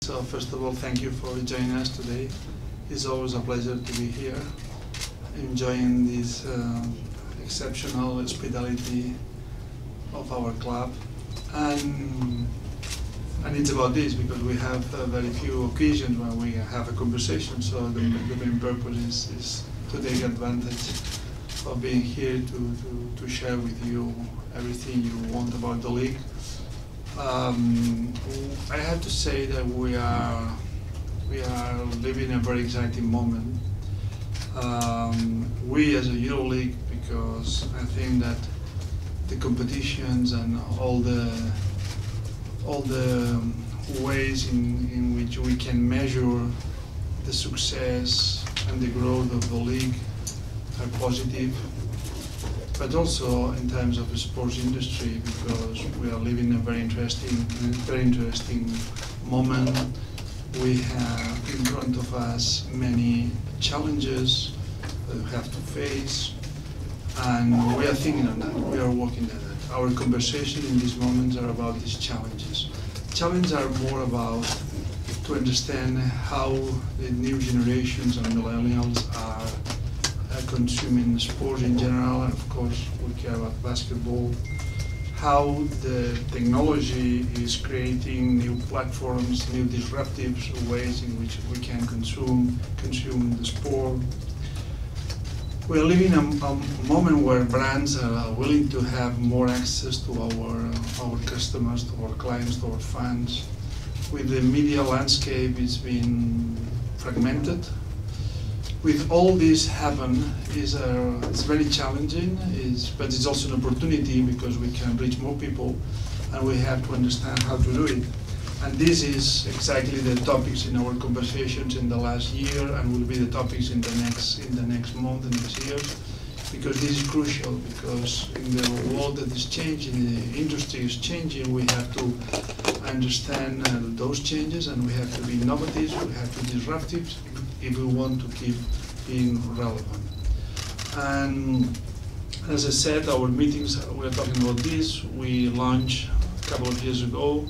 So first of all, thank you for joining us today. It's always a pleasure to be here, enjoying this exceptional hospitality of our club. And it's about this because we have very few occasions when we have a conversation, so the main purpose is to take advantage of being here to share with you everything you want about the league. I have to say that we are living a very exciting moment. We as a EuroLeague, because I think that the competitions and all the ways in which we can measure the success and the growth of the league are positive, but also in terms of the sports industry, because we are living a very interesting moment. We have in front of us many challenges that we have to face, and we are thinking on that, we are working on that. Our conversation in these moments are about these challenges. Challenges are more about to understand how the new generations and millennials are consuming sports in general, and of course we care about basketball, how the technology is creating new platforms, new disruptive ways in which we can consume the sport. We are living a moment where brands are willing to have more access to our customers, to our clients, to our fans. With the media landscape, it's been fragmented. With all this happen, it's very challenging, but it's also an opportunity because we can reach more people, and we have to understand how to do it. And this is exactly the topics in our conversations in the last year, and will be the topics in the next month, the next years, because this is crucial. Because in the world that is changing, the industry is changing, we have to understand those changes, and we have to be innovative, we have to be disruptive if we want to keep being relevant. And as I said, our meetings, we're talking about this. We launched a couple of years ago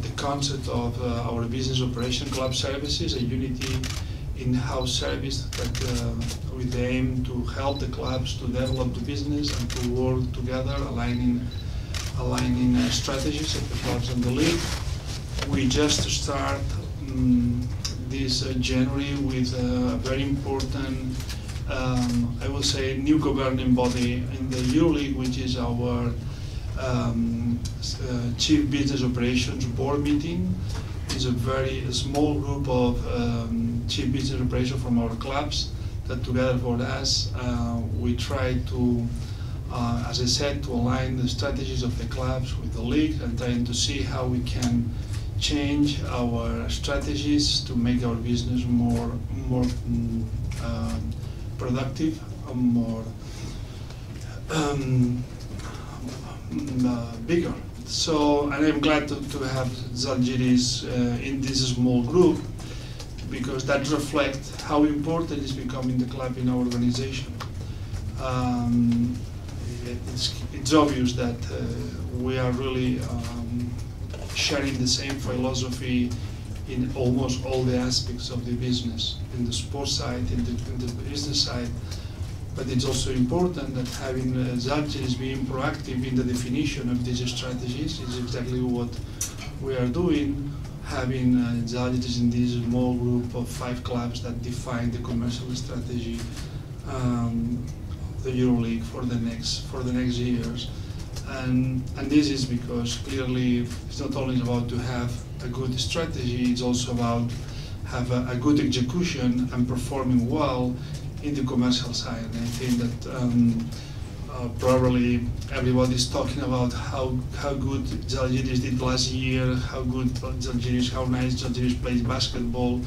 the concept of our business operation club services, a unity in-house service that with the aim to help the clubs to develop the business and to work together, aligning strategies of the clubs and the league. We just start this January with a very important, I will say, new governing body in the EuroLeague, which is our Chief Business Operations Board meeting. It's a very small group of Chief Business Operations from our clubs that together for us, we try to, as I said, to align the strategies of the clubs with the league and trying to see how we can change our strategies to make our business more productive and more bigger. So, and I'm glad to have Zalgiris in this small group, because that reflects how important is becoming the club in our organization. It's obvious that we are really sharing the same philosophy in almost all the aspects of the business, in the sports side, in the business side. But it's also important that having Zalgiris being proactive in the definition of these strategies is exactly what we are doing, having Zalgiris in this small group of 5 clubs that define the commercial strategy of the EuroLeague for the next years. And this is because clearly it's not only about to have a good strategy, it's also about have a good execution and performing well in the commercial side. And I think that probably everybody's talking about how good Zalgiris did last year, how nice Zalgiris plays basketball,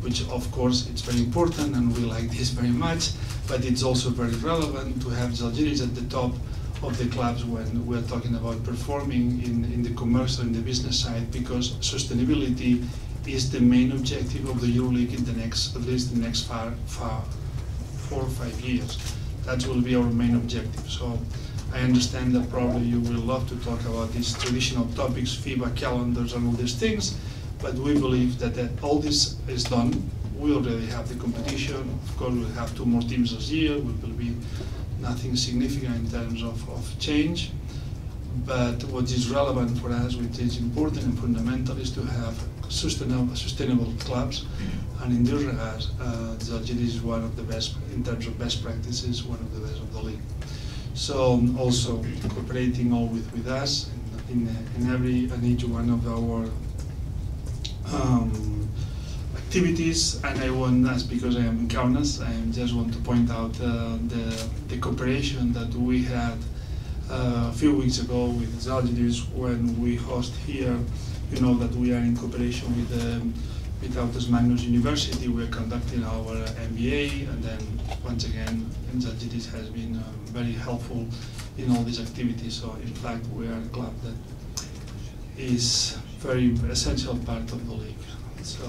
which of course it's very important and we like this very much, but it's also very relevant to have Zalgiris at the top of the clubs when we're talking about performing in the commercial, in the business side, because sustainability is the main objective of the EuroLeague in at least the next 4 or 5 years. That will be our main objective. So I understand that probably you will love to talk about these traditional topics, FIBA calendars and all these things, but we believe that all this is done. We already have the competition. Of course, we'll have 2 more teams this year. It will be nothing significant in terms of change. But what is relevant for us, which is important and fundamental, is to have sustainable clubs. And in this regard, Zalgiris is one of the best, in terms of best practices, one of the best of the league. So also cooperating all with us in every and each one of our activities. And I want, as because I am in Kaunas, I just want to point out the cooperation that we had a few weeks ago with Zalgiris when we host here. You know that we are in cooperation with Autos Magnus University. We are conducting our MBA, and then once again, Zalgiris has been very helpful in all these activities. So in fact, we are a club that is very essential part of the league. So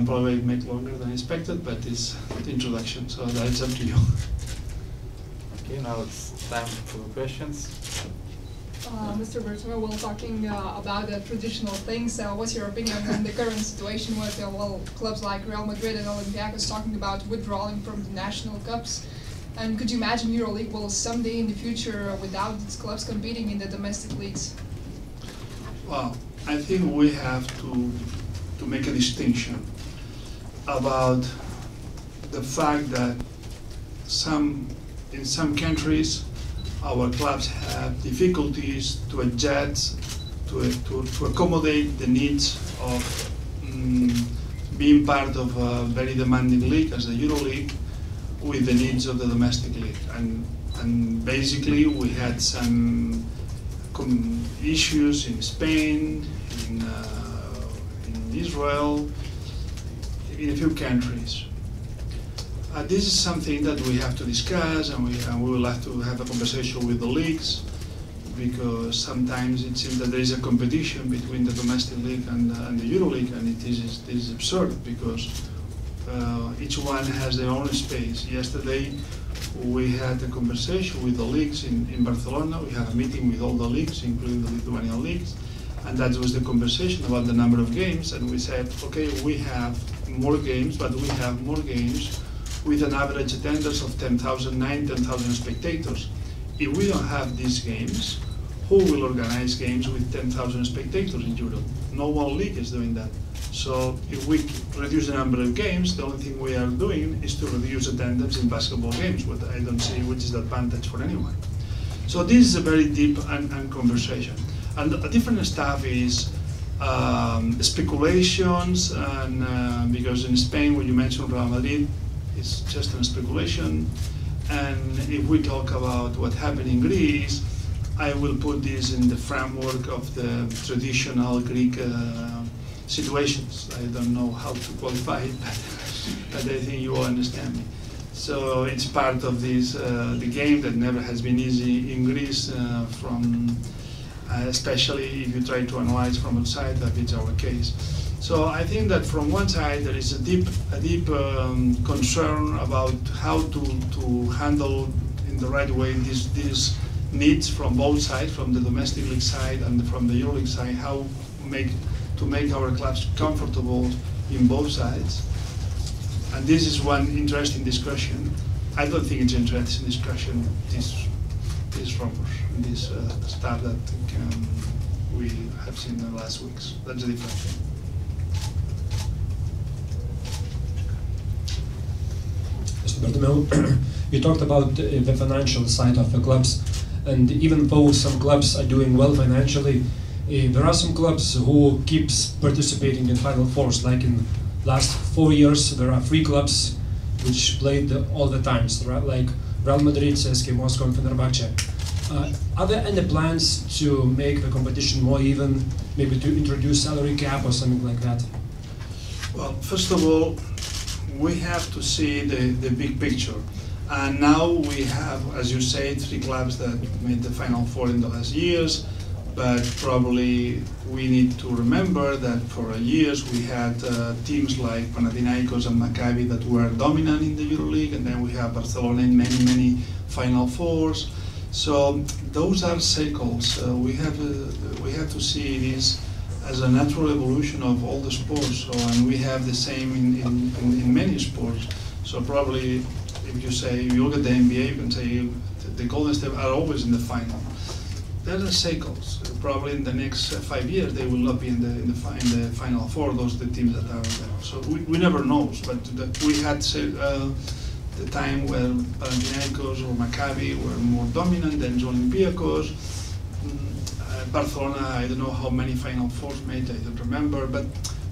probably it make longer than expected, but it's the introduction. So that's up to you. Okay, now it's time for the questions. Mr. Bertomeu, while talking about the traditional things, what's your opinion on the current situation with clubs like Real Madrid and Olympiacos talking about withdrawing from the national cups? And could you imagine EuroLeague will someday in the future without its clubs competing in the domestic leagues? Well, I think we have to make a distinction about the fact that in some countries our clubs have difficulties to adjust, to accommodate the needs of being part of a very demanding league as the EuroLeague with the needs of the domestic league. And basically we had some issues in Spain, in Israel, in a few countries. This is something that we have to discuss, and we will have to have a conversation with the leagues, because sometimes it seems that there is a competition between the domestic league and the EuroLeague, and it is absurd because each one has their own space. Yesterday we had a conversation with the leagues in Barcelona. We had a meeting with all the leagues, including the Lithuanian leagues, and that was the conversation about the number of games. And we said, okay, we have more games, but we have more games with an average attendance of 10,000 spectators. If we don't have these games, who will organize games with 10,000 spectators in Europe? No one league is doing that. So if we reduce the number of games, the only thing we are doing is to reduce attendance in basketball games, but I don't see which is the advantage for anyone. So this is a very deep and conversation. And a different stuff is speculations, and because in Spain, when you mentioned Real Madrid, it's just a speculation. And if we talk about what happened in Greece, I will put this in the framework of the traditional Greek situations. I don't know how to qualify it, but I think you all understand me. So it's part of this, the game that never has been easy in Greece, especially if you try to analyze from outside, that it's our case. So I think that from one side there is a deep concern about how to handle in the right way these needs from both sides, from the domestic league side and from the EuroLeague side, how to make our clubs comfortable in both sides. And this is one interesting discussion. I don't think it's an interesting discussion, these rumors, this stuff that we have seen in the last weeks. That's a different thing. Mr. Bertomeu, you talked about the financial side of the clubs, and even though some clubs are doing well financially, there are some clubs who keeps participating in Final Fours. Like in last 4 years, there are 3 clubs which played all the times, right? Like Real Madrid, CSKA Moscow, and Fenerbahce. Are there any plans to make the competition more even, maybe to introduce salary cap or something like that? Well, first of all, we have to see the big picture. And now we have, as you say, 3 clubs that made the Final Four in the last years, but probably we need to remember that for years we had teams like Panathinaikos and Maccabi that were dominant in the EuroLeague, and then we have Barcelona and many Final Fours. So those are cycles. We have to see this as a natural evolution of all the sports. So, and we have the same in many sports. So probably, if you look at the NBA, you can say the Golden State are always in the final. There are cycles. Probably in the next 5 years, they will not be in the Final Four. Those are the teams that are there. So we never know. But we had the time where Panathinaikos or Maccabi were more dominant than Olympiacos. Barcelona, I don't know how many Final Fours made, I don't remember. But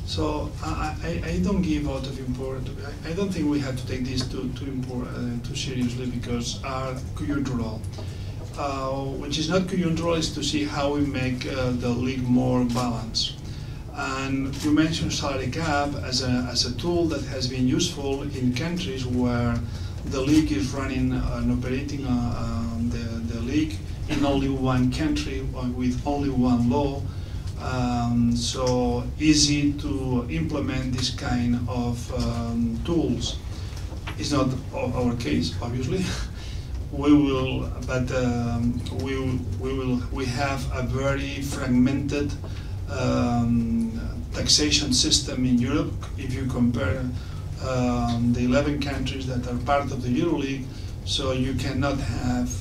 so I don't give out of importance. I don't think we have to take this too seriously because our conjunctural. Which is not conjunctural, is to see how we make the league more balanced. And you mentioned salary cap as a tool that has been useful in countries where the league is running and operating the league in only one country with only one law. So easy to implement this kind of tools. It's not our case, obviously. We will, but we have a very fragmented taxation system in Europe. If you compare the 11 countries that are part of the EuroLeague, so you cannot have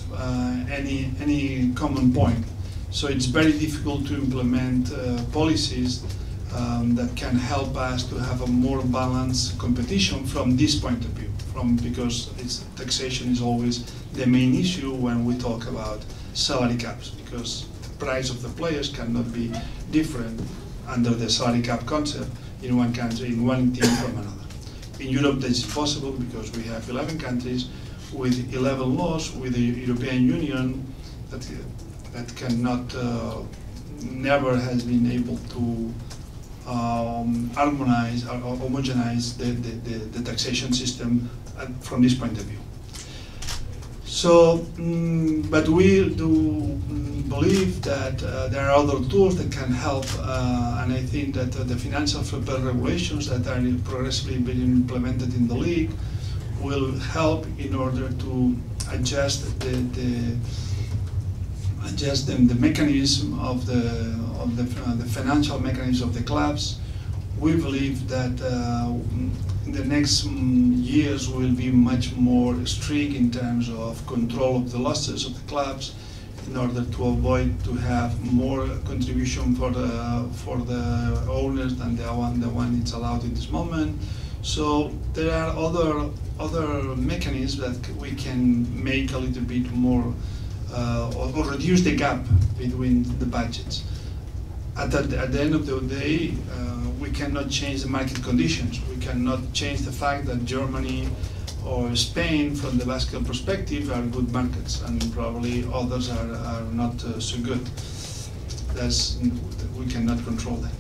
any common point. So it's very difficult to implement policies that can help us to have a more balanced competition from this point of view. Because taxation is always the main issue when we talk about salary caps, because the price of the players cannot be different under the salary cap concept in one country, in one team from another. In Europe, that's possible because we have 11 countries with 11 laws, with the European Union that cannot, never has been able to harmonize or homogenize the taxation system from this point of view. So, but we do believe that there are other tools that can help, and I think that the financial fair play regulations that are progressively being implemented in the league will help in order to adjust the mechanism of the financial mechanism of the clubs. We believe that in the next years will be much more strict in terms of control of the losses of the clubs, in order to avoid to have more contribution for the owners than the one it's allowed in this moment. So there are other mechanisms that we can make a little bit more or reduce the gap between the budgets. At the end of the day, we cannot change the market conditions. We cannot change the fact that Germany or Spain, from the basketball perspective, are good markets, and probably others are not so good. We cannot control that.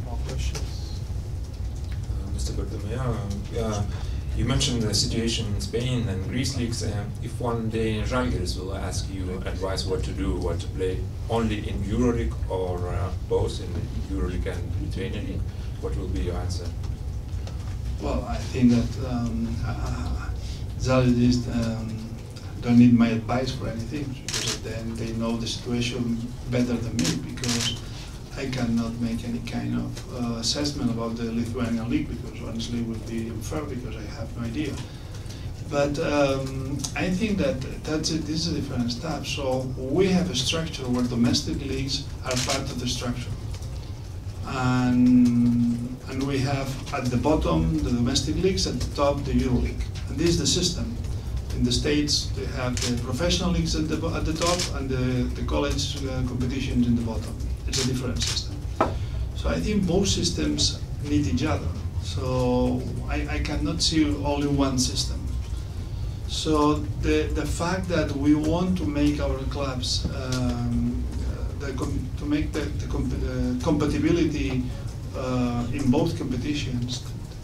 More questions? Mr. Bertomeu, you mentioned the situation in Spain and Greece leagues. If one day Žalgiris will ask you advice what to do, what to play, only in EuroLeague or both in EuroLeague and Lithuanian League, what will be your answer? Well, I think that Žalgiris don't need my advice for anything, because then they know the situation better than me, because I cannot make any kind of assessment about the Lithuanian league, because honestly it would be unfair, because I have no idea. But I think that this is a different step. So we have a structure where domestic leagues are part of the structure. And we have at the bottom the domestic leagues, at the top the EuroLeague. And this is the system. In the States, they have the professional leagues at the top and the college competitions in the bottom. It's a different system. So I think both systems need each other. So I cannot see only one system. So the fact that we want to make our clubs, to make the compatibility in both competitions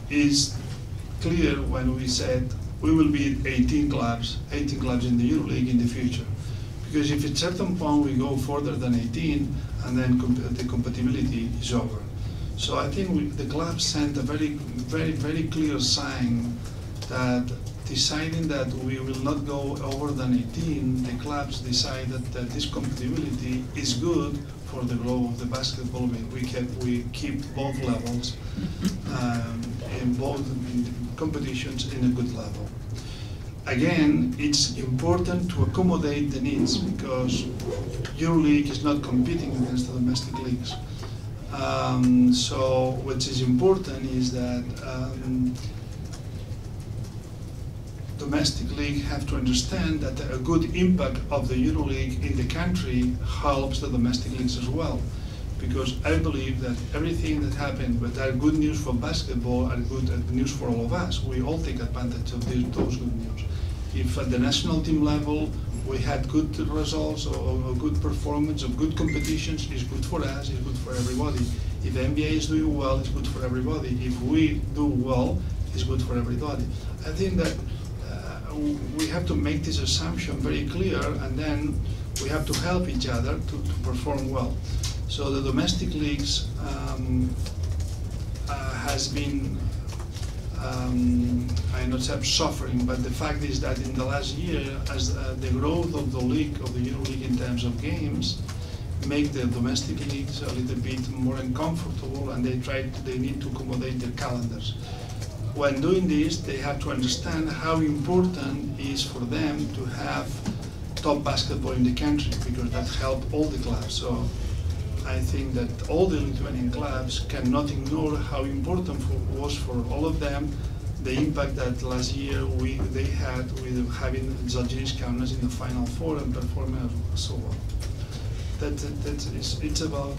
is clear when we said we will be 18 clubs in the EuroLeague in the future. Because if at a certain point we go further than 18, and then the compatibility is over. So I think the club sent a very clear sign that deciding that we will not go over than 18, the clubs decided that this compatibility is good for the growth of the basketball. We keep both levels in both competitions in a good level. Again, it's important to accommodate the needs because EuroLeague is not competing against the domestic leagues. So what is important is that domestic league have to understand that a good impact of the EuroLeague in the country helps the domestic leagues as well. Because I believe that everything that happened, but are good news for basketball, are good news for all of us. We all take advantage of those good news. If at the national team level we had good results or good performance or good competitions, it's good for us, it's good for everybody. If the NBA is doing well, it's good for everybody. If we do well, it's good for everybody. I think that we have to make this assumption very clear, and then we have to help each other to perform well. So the domestic leagues has been, I not say suffering, but the fact is that in the last year, as the growth of the league, of the EuroLeague in terms of games, make the domestic leagues a little bit more uncomfortable, and they need to accommodate their calendars. When doing this, they have to understand how important it is for them to have top basketball in the country, because that helps all the clubs. So I think that all the Lithuanian clubs cannot ignore how important was for all of them the impact that last year they had with having Žalgiris Kaunas in the Final Four and performing so well. It's about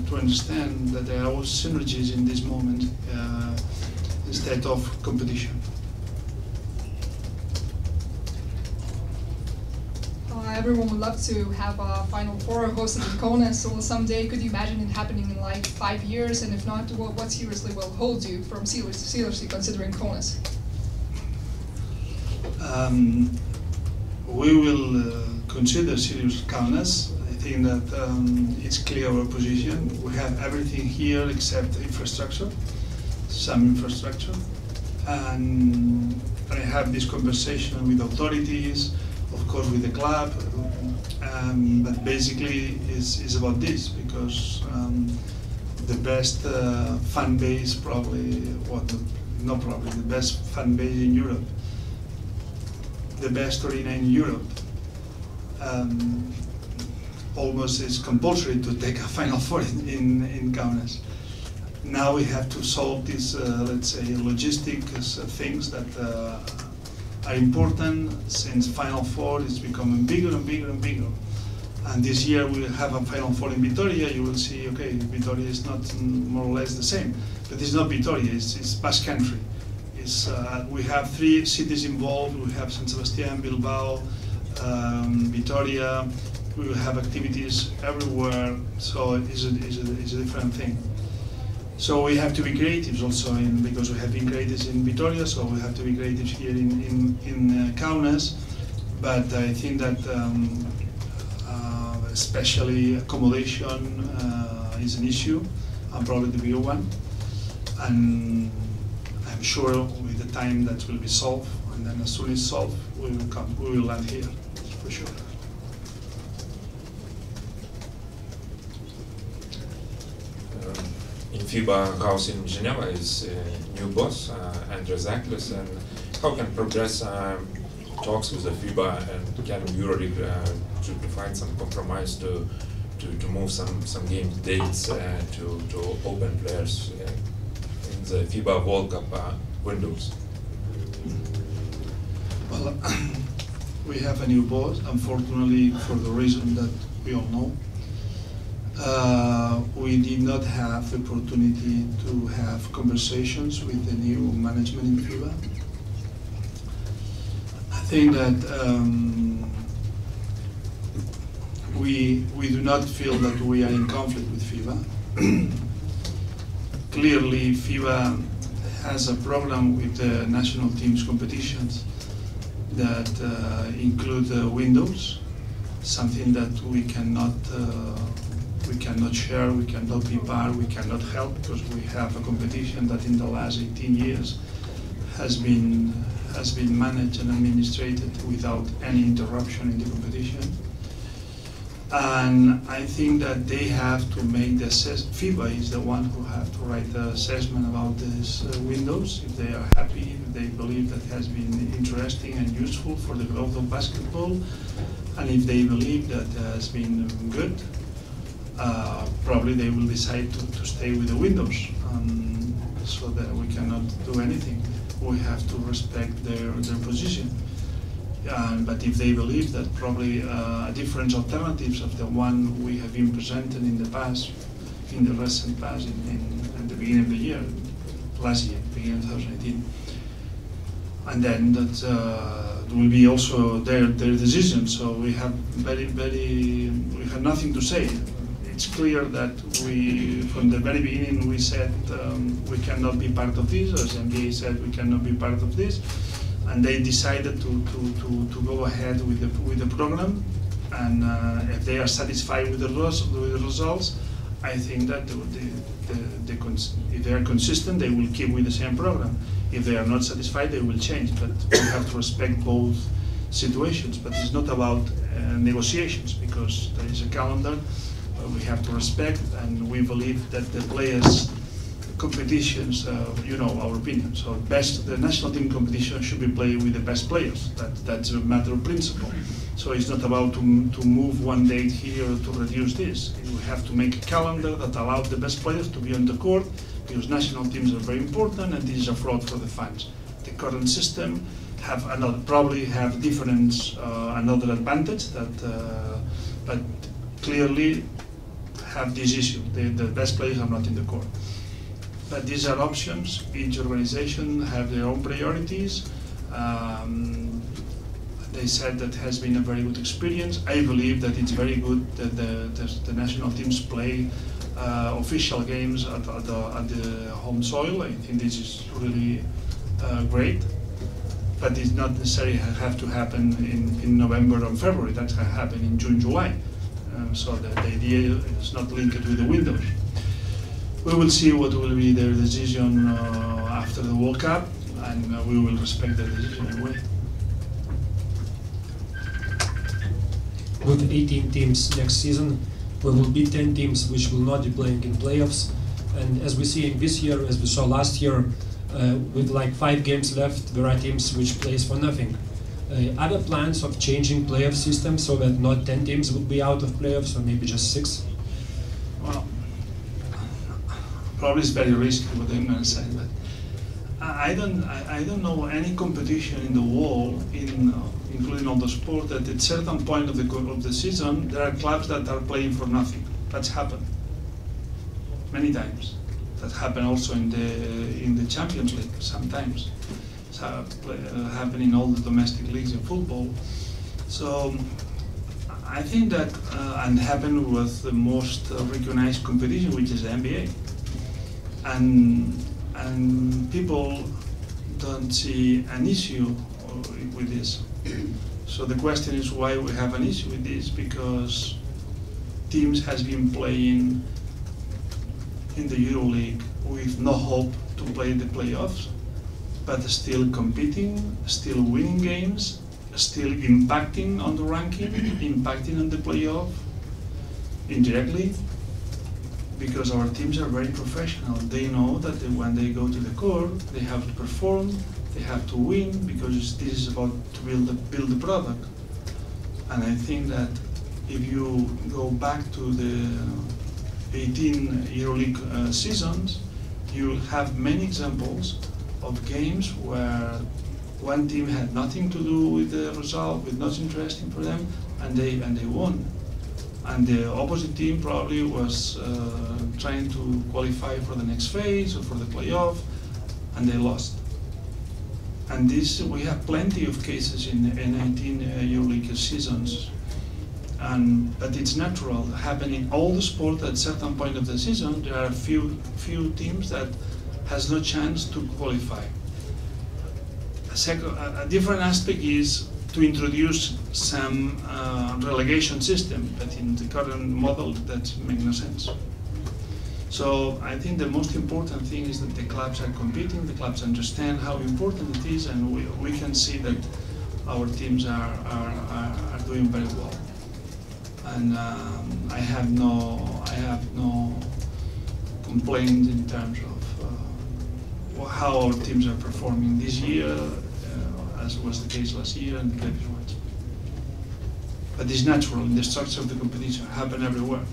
to understand that there are all synergies in this moment instead of competition. Everyone would love to have a Final Four hosted in Kaune, so someday could you imagine it happening in like 5 years? And if not, what seriously will hold you from seriously considering Kaunas? We will consider serious Kaunas. I think that it's clear our position. We have everything here except infrastructure, some infrastructure. And I have this conversation with authorities, of course with the club, but basically it's about this, because the best fan base the best fan base in Europe, the best arena in Europe, almost is compulsory to take a Final Four in Kaunas. Now we have to solve these, let's say, logistic things that are important, since Final Four is becoming bigger and bigger and bigger. And this year we will have a Final Four in Vitoria. You will see, okay, Vitoria is not more or less the same, but it's not Vitoria, it's Basque Country. We have 3 cities involved. We have San Sebastián, Bilbao, Vitoria. We will have activities everywhere, so it's a different thing. So we have to be creatives also, because we have been creatives in Vitoria, so we have to be creatives here in Kaunas. But I think that especially accommodation is an issue, and probably the bigger one. And I'm sure with the time that will be solved, and then as soon as solved, we will land here, for sure. In FIBA house in Geneva is new boss, Andres Aklis, and how can progress talks with the FIBA, and can EuroLeague should find some compromise to move some game dates to open players in the FIBA World Cup windows? Well, we have a new boss, unfortunately, for the reason that we all know. We did not have the opportunity to have conversations with the new management in FIBA. I think that we do not feel that we are in conflict with FIBA. Clearly, FIBA has a program with the national teams competitions that include windows, something that we cannot We cannot share, we cannot be part, we cannot help, because we have a competition that in the last 18 years has been managed and administrated without any interruption in the competition. And I think that they have to make the FIBA is the one who have to write the assessment about these windows, if they are happy, if they believe that has been interesting and useful for the growth of basketball, and if they believe that has been good, probably they will decide to stay with the windows, so that we cannot do anything. We have to respect their position. But if they believe that probably different alternatives of the one we have been presented in the past, in the recent past, in the beginning of the year, last year, beginning of 2018, and then that will be also their decision. So we have we have nothing to say. It's clear that from the very beginning, we said we cannot be part of this, as NBA said we cannot be part of this, and they decided to go ahead with the program. And if they are satisfied with the results, I think that if they are consistent, they will keep with the same program. If they are not satisfied, they will change. But we have to respect both situations. But it's not about negotiations, because there is a calendar we have to respect, and we believe that the players' competitions, you know our opinion. So the national team competition should be played with the best players. That's a matter of principle. So it's not about to move one date here to reduce this. We have to make a calendar that allows the best players to be on the court, because national teams are very important, and this is a fraud for the fans. The current system probably have different another advantage that, but clearly have this issue. The best players are not in the court. But these are options. Each organization have their own priorities. They said that has been a very good experience. I believe that it's very good that the national teams play official games at the home soil. I think this is really great. But it's not necessarily have to happen in November or February. That can happen in June, July. So the idea is not linked with the windows. We will see what will be their decision after the World Cup, and we will respect their decision anyway. With 18 teams next season, there will be 10 teams which will not be playing in playoffs. And as we see in this year, as we saw last year, with like 5 games left, there are teams which plays for nothing. Are there plans of changing playoff system so that not 10 teams will be out of playoffs, or maybe just 6? Well, probably it's very risky what I'm going to say, but I don't know any competition in the world, including all the sport, that at a certain point of the season there are clubs that are playing for nothing. That's happened many times. That happened also in the Champions League sometimes. Happen in all the domestic leagues in football. So I think that and happened with the most recognized competition, which is the NBA, and people don't see an issue with this. So the question is why we have an issue with this, because teams has been playing in the EuroLeague with no hope to play the playoffs, but still competing, still winning games, still impacting on the ranking, impacting on the playoff indirectly, because our teams are very professional. They know that when they go to the court, they have to perform, they have to win, because this is about to build the product. And I think that if you go back to the 18 EuroLeague seasons, you will have many examples of games where one team had nothing to do with the result, with nothing interesting for them, and they won. And the opposite team probably was trying to qualify for the next phase or for the playoff, and they lost. And this, we have plenty of cases in 19 EuroLeague seasons. But it's natural, happening in all the sport. At a certain point of the season, there are a few teams that has no chance to qualify. A different aspect is to introduce some relegation system, but in the current model that makes no sense. So I think the most important thing is that the clubs are competing, the clubs understand how important it is, and we can see that our teams are doing very well. And I have no complaints in terms of how our teams are performing this year, as was the case last year and the previous ones. But it's natural in the structure of the competition, happen everywhere.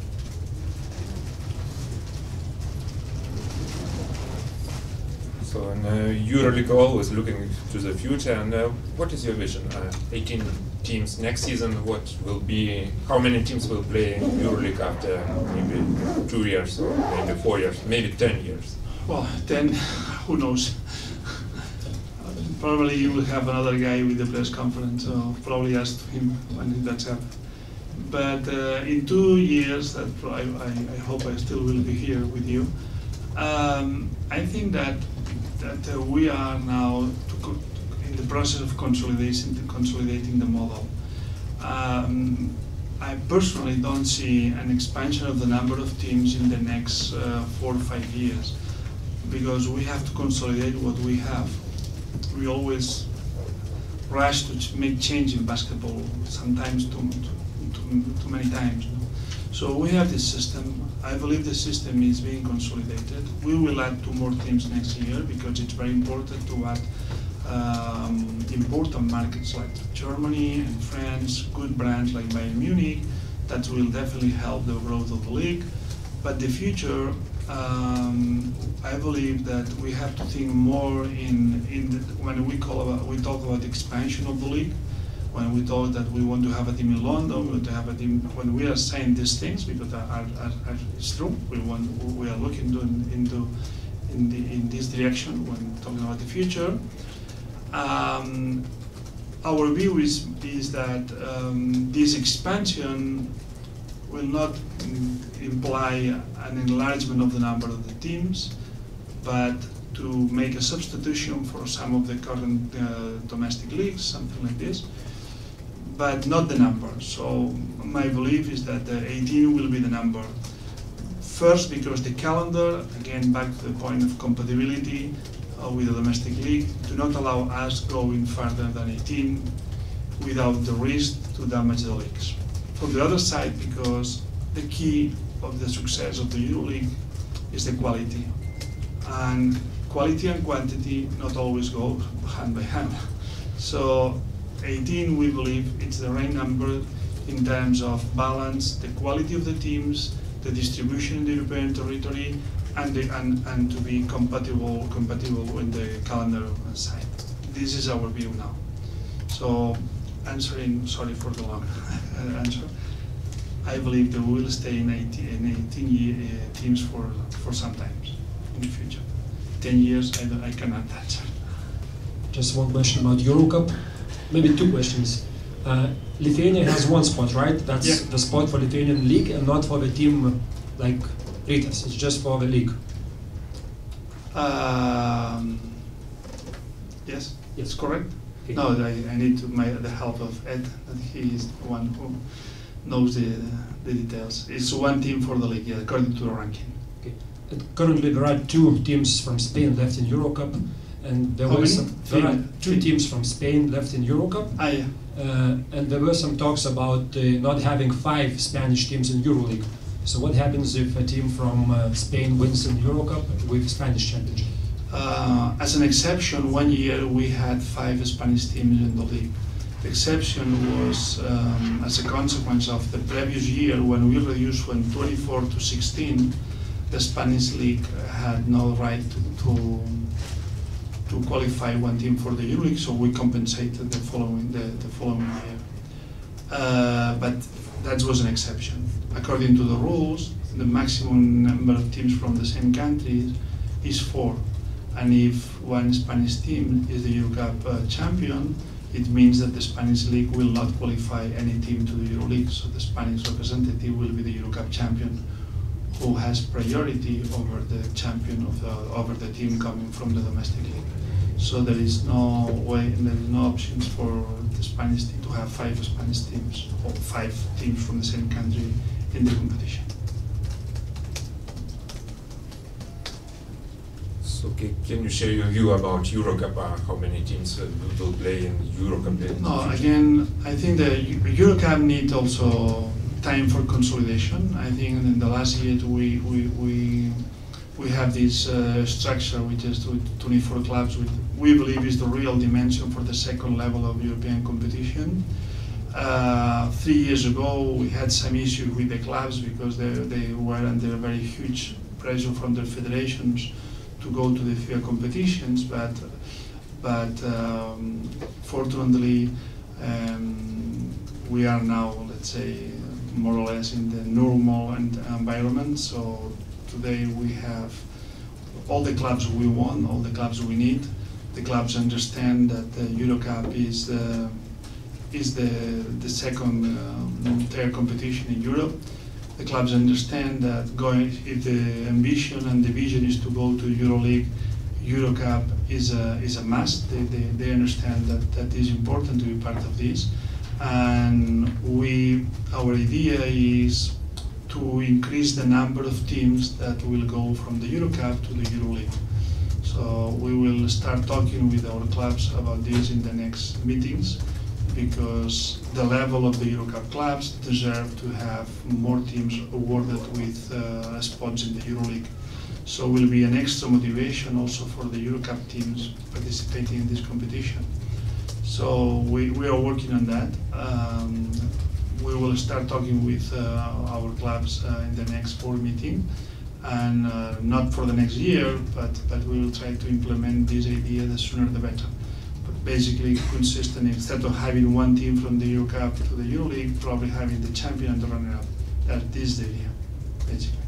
So in EuroLeague always looking to the future, and what is your vision? 18 teams next season, what will be, how many teams will play in EuroLeague after maybe 2 years, or maybe 4 years, maybe 10 years? Well, 10, who knows? Probably you will have another guy with the press conference, so probably ask him when that's happened. But in 2 years, that I hope I still will be here with you. I think that we are now in the process of consolidating the model. I personally don't see an expansion of the number of teams in the next 4 or 5 years, because we have to consolidate what we have. We always rush to make change in basketball, sometimes too many times. No? So we have this system. I believe the system is being consolidated. We will add 2 more teams next year because it's very important to add important markets like Germany and France, good brands like Bayern Munich. That will definitely help the growth of the league. But the future, I believe that we have to think more when we talk about expansion of the league. When we thought that we want to have a team in London, we want to have a team. When we are saying these things, because it's true, we are looking in this direction when talking about the future. Our view is that this expansion will not imply an enlargement of the number of the teams, but to make a substitution for some of the current domestic leagues, something like this, but not the number. So my belief is that the 18 will be the number. First, because the calendar, again back to the point of compatibility with the domestic league, do not allow us going further than 18 without the risk to damage the leagues. From the other side, because the key of the success of the EuroLeague is the quality. And quality and quantity not always go hand by hand. So 18, we believe it's the right number in terms of balance, the quality of the teams, the distribution in the European territory, and to be compatible with the calendar side. This is our view now. So sorry for the long answer. I believe that we will stay in 18 teams for some time in the future. 10 years, I cannot answer. Just one question about Eurocup. Maybe 2 questions. Lithuania has 1 spot, right? That's the spot for Lithuanian league and not for the team like Rytas. It's just for the league. Yes, Yes. it's correct. Okay. No, I need the help of Ed, that he is the one who knows the details. It's 1 team for the league, yeah, according to the ranking. Okay. And currently there are 2 teams from Spain left in Eurocup, and there are 2 teams from Spain left in Eurocup. Yeah. And there were some talks about not having 5 Spanish teams in EuroLeague. So what happens if a team from Spain wins in Eurocup with Spanish championship? As an exception, 1 year we had 5 Spanish teams in the league. The exception was as a consequence of the previous year when we reduced from 24 to 16. The Spanish league had no right to qualify 1 team for the EuroLeague, so we compensated the following year. But that was an exception. According to the rules, the maximum number of teams from the same countries is 4. And if 1 Spanish team is the Eurocup champion, it means that the Spanish league will not qualify any team to the EuroLeague. So the Spanish representative will be the Eurocup champion, who has priority over the champion over the team coming from the domestic league. So there is no way, there is no options for Spanish team, to have 5 Spanish teams or 5 teams from the same country in the competition. So can you share your view about Eurocup? How many teams will play in Eurocup? No, again, I think the Eurocup needs also time for consolidation. I think in the last years we have this structure, which is 24 clubs, which we believe is the real dimension for the second level of European competition. 3 years ago, we had some issues with the clubs because they were under very huge pressure from their federations to go to the FIFA competitions, but fortunately we are now, let's say, more or less in the normal environment. So today we have all the clubs we want, all the clubs we need. The clubs understand that the Eurocup is the second tier competition in Europe. The clubs understand that if the ambition and the vision is to go to EuroLeague, Eurocup is a must. They understand that is important to be part of this. And our idea is to increase the number of teams that will go from the Eurocup to the EuroLeague. So we will start talking with our clubs about this in the next meetings, because the level of the Eurocup clubs deserve to have more teams awarded with spots in the EuroLeague. So it will be an extra motivation also for the Eurocup teams participating in this competition. So we are working on that. We will start talking with our clubs in the next board meeting, and not for the next year, but we will try to implement this idea the sooner the better. Basically consistent, instead of having one team from the Eurocup to the EuroLeague, probably having the champion and the runner-up. That is the idea, basically.